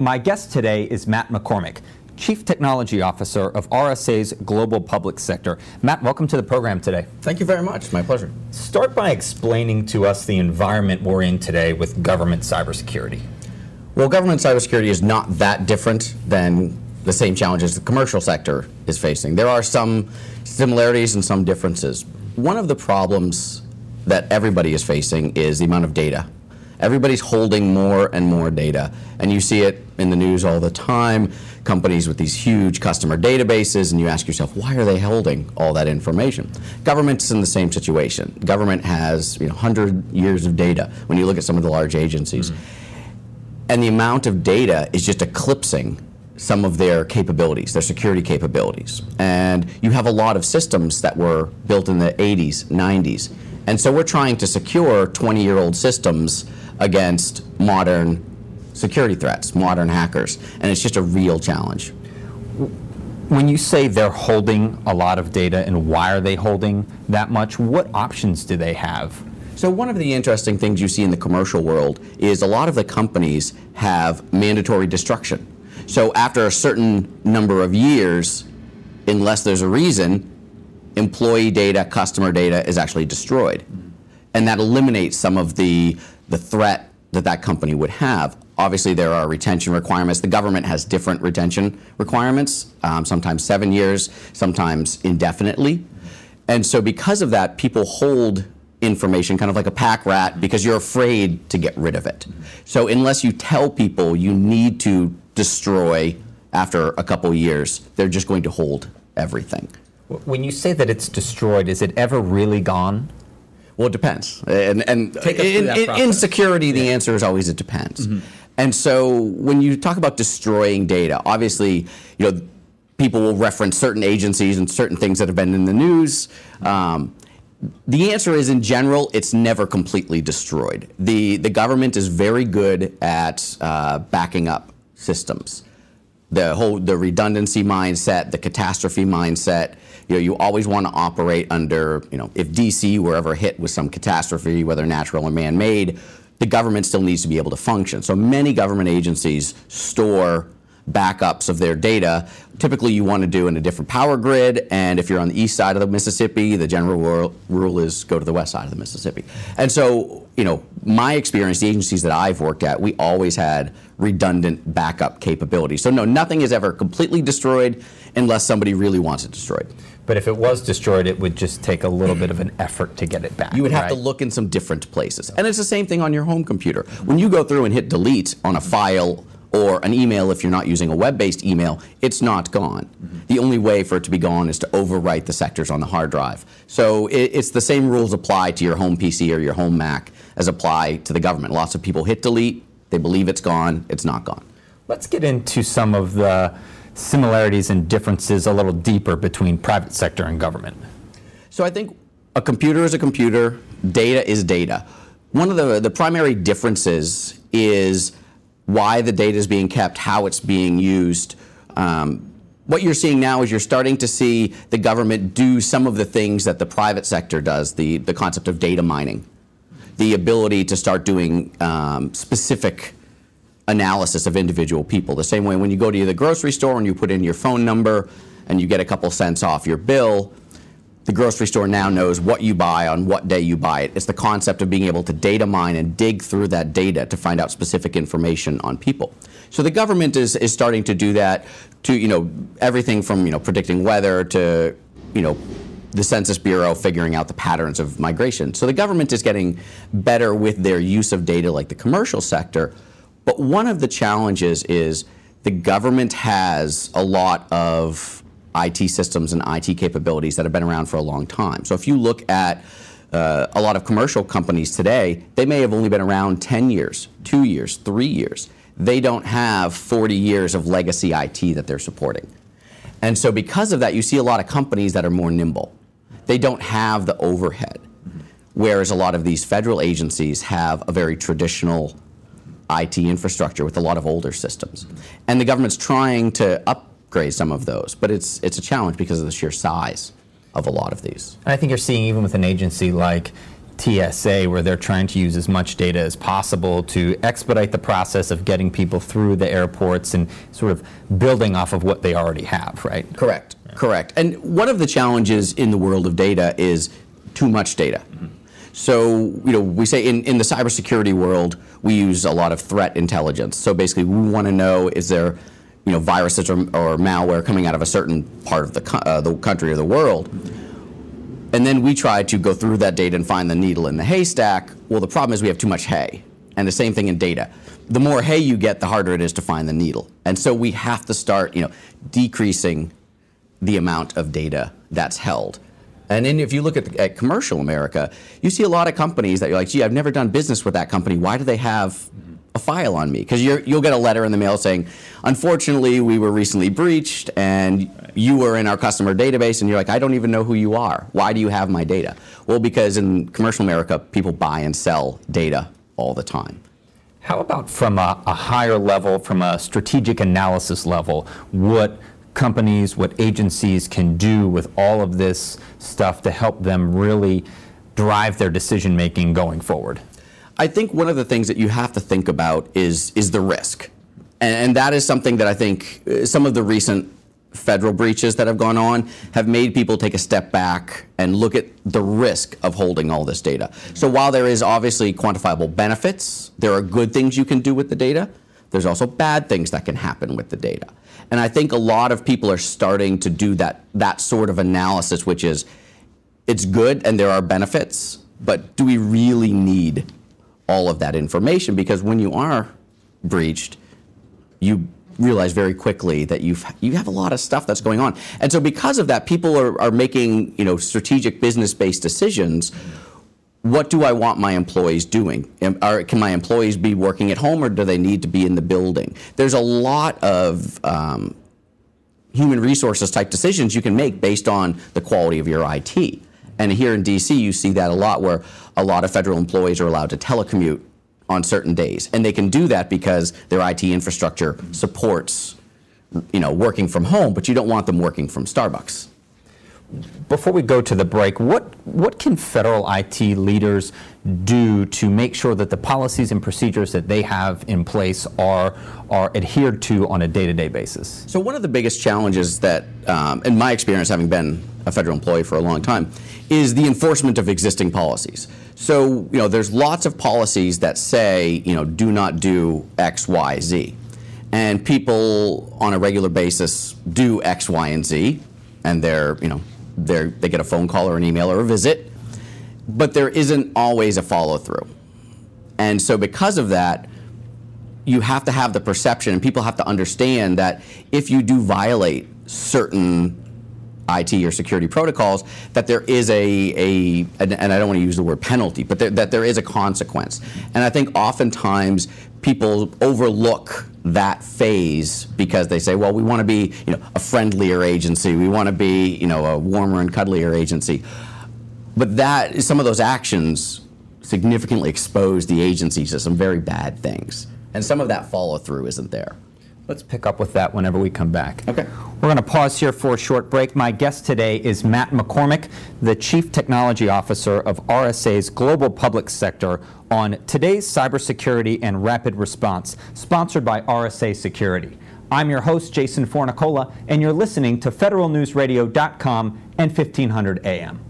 My guest today is Matt McCormick, Chief Technology Officer of RSA's Global Public Sector. Matt, welcome to the program today. Thank you very much. My pleasure. Start by explaining to us the environment we're in today with government cybersecurity. Well, government cybersecurity is not that different than the same challenges the commercial sector is facing. There are some similarities and some differences. One of the problems that everybody is facing is the amount of data. Everybody's holding more and more data, and you see it in the news all the time. Companies with these huge customer databases, and you ask yourself, why are they holding all that information? Government's in the same situation. Government has 100 years of data when you look at some of the large agencies. And the amount of data is just eclipsing some of their capabilities, their security capabilities. And you have a lot of systems that were built in the 80s, 90s. And so we're trying to secure 20-year-old systems against modern security threats, modern hackers, and it's just a real challenge. When you say they're holding a lot of data, and why are they holding that much, what options do they have? So one of the interesting things you see in the commercial world is a lot of the companies have mandatory destruction. So after a certain number of years, unless there's a reason, employee data, customer data is actually destroyed. And that eliminates some of the threat that company would have. Obviously, there are retention requirements. The government has different retention requirements, sometimes 7 years, sometimes indefinitely. And so because of that, people hold information kind of like a pack rat because you're afraid to get rid of it. So unless you tell people you need to destroy after a couple years, they're just going to hold everything. When you say that it's destroyed, is it ever really gone? Well, it depends. And in security, the answer is always it depends. And so when you talk about destroying data, obviously, people will reference certain agencies and certain things that have been in the news. The answer is, in general, it's never completely destroyed. The government is very good at backing up systems. The redundancy mindset, the catastrophe mindset. You always want to operate under, if DC were ever hit with some catastrophe, whether natural or man-made, the government still needs to be able to function. So many government agencies store backups of their data. Typically you want to do in a different power grid, and if you're on the east side of the Mississippi, the general rule is go to the west side of the Mississippi. And so, my experience, the agencies that I've worked at, we always had redundant backup capability. So no, nothing is ever completely destroyed unless somebody really wants it destroyed. But if it was destroyed, it would just take a little bit of an effort to get it back. You would have to look in some different places. And it's the same thing on your home computer. When you go through and hit delete on a file or an email, if you're not using a web-based email, it's not gone. The only way for it to be gone is to overwrite the sectors on the hard drive. So it's the same rules apply to your home PC or your home Mac as apply to the government. Lots of people hit delete, they believe it's gone, it's not gone. Let's get into some of the similarities and differences a little deeper between private sector and government. So I think a computer is a computer, data is data. One of the primary differences is why the data is being kept, how it's being used. What you're seeing now is you're starting to see the government do some of the things that the private sector does, the concept of data mining, the ability to start doing specific analysis of individual people. The same way when you go to the grocery store and you put in your phone number and you get a couple cents off your bill, the grocery store now knows what you buy on what day you buy it. It's the concept of being able to data mine and dig through that data to find out specific information on people. So the government is starting to do that to, everything from, predicting weather to, the Census Bureau figuring out the patterns of migration. So the government is getting better with their use of data like the commercial sector. But one of the challenges is the government has a lot of IT systems and IT capabilities that have been around for a long time. So if you look at a lot of commercial companies today, they may have only been around 10 years, 2 years, 3 years. They don't have 40 years of legacy IT that they're supporting. And so because of that, you see a lot of companies that are more nimble. They don't have the overhead, whereas a lot of these federal agencies have a very traditional IT infrastructure with a lot of older systems. And the government's trying to upgrade some of those, but it's a challenge because of the sheer size of a lot of these. And I think you're seeing even with an agency like TSA, where they're trying to use as much data as possible to expedite the process of getting people through the airports and sort of building off of what they already have, right? Correct, correct. And one of the challenges in the world of data is too much data. So, we say in the cybersecurity world, we use a lot of threat intelligence. So basically, we want to know, is there, viruses or malware coming out of a certain part of the country or the world? And then we try to go through that data and find the needle in the haystack. Well, the problem is we have too much hay. And the same thing in data. The more hay you get, the harder it is to find the needle. And so we have to start, decreasing the amount of data that's held. And then if you look at commercial America, you see a lot of companies that you're like, gee, I've never done business with that company. Why do they have a file on me? Because you'll get a letter in the mail saying, unfortunately, we were recently breached, and you were in our customer database, and you're like, I don't even know who you are. Why do you have my data? Well, because in commercial America, people buy and sell data all the time. How about from a higher level, from a strategic analysis level, what companies, what agencies can do with all of this stuff to help them really drive their decision making going forward? I think one of the things that you have to think about is the risk. And that is something that I think some of the recent federal breaches that have gone on have made people take a step back and look at the risk of holding all this data. So while there is obviously quantifiable benefits, there are good things you can do with the data. There's also bad things that can happen with the data. And I think a lot of people are starting to do that sort of analysis, which is, it's good and there are benefits, but do we really need all of that information? Because when you are breached, you realize very quickly that you have a lot of stuff that's going on. And so because of that, people are making strategic business-based decisions. What do I want my employees doing? Can my employees be working at home, or do they need to be in the building? There's a lot of human resources type decisions you can make based on the quality of your IT. And here in DC, you see that a lot, where a lot of federal employees are allowed to telecommute on certain days. And they can do that because their IT infrastructure supports working from home, but you don't want them working from Starbucks. Before we go to the break, what can federal IT leaders do to make sure that the policies and procedures that they have in place are adhered to on a day-to-day basis? So one of the biggest challenges that, in my experience, having been a federal employee for a long time, is the enforcement of existing policies. So there's lots of policies that say do not do X, Y, Z, and people on a regular basis do X, Y, and Z, and they get a phone call or an email or a visit, but there isn't always a follow-through. And so because of that, you have to have the perception, and people have to understand that if you do violate certain IT or security protocols, that there is and I don't want to use the word penalty, but that there is a consequence. And I think oftentimes people overlook that phase because they say, well, we want to be a friendlier agency, we want to be a warmer and cuddlier agency. But some of those actions significantly expose the agency to some very bad things. And some of that follow-through isn't there. Let's pick up with that whenever we come back. Okay. We're going to pause here for a short break. My guest today is Matt McCormick, the Chief Technology Officer of RSA's Global Public Sector, on today's Cybersecurity and Rapid Response, sponsored by RSA Security. I'm your host, Jason Fornicola, and you're listening to federalnewsradio.com and 1500 AM.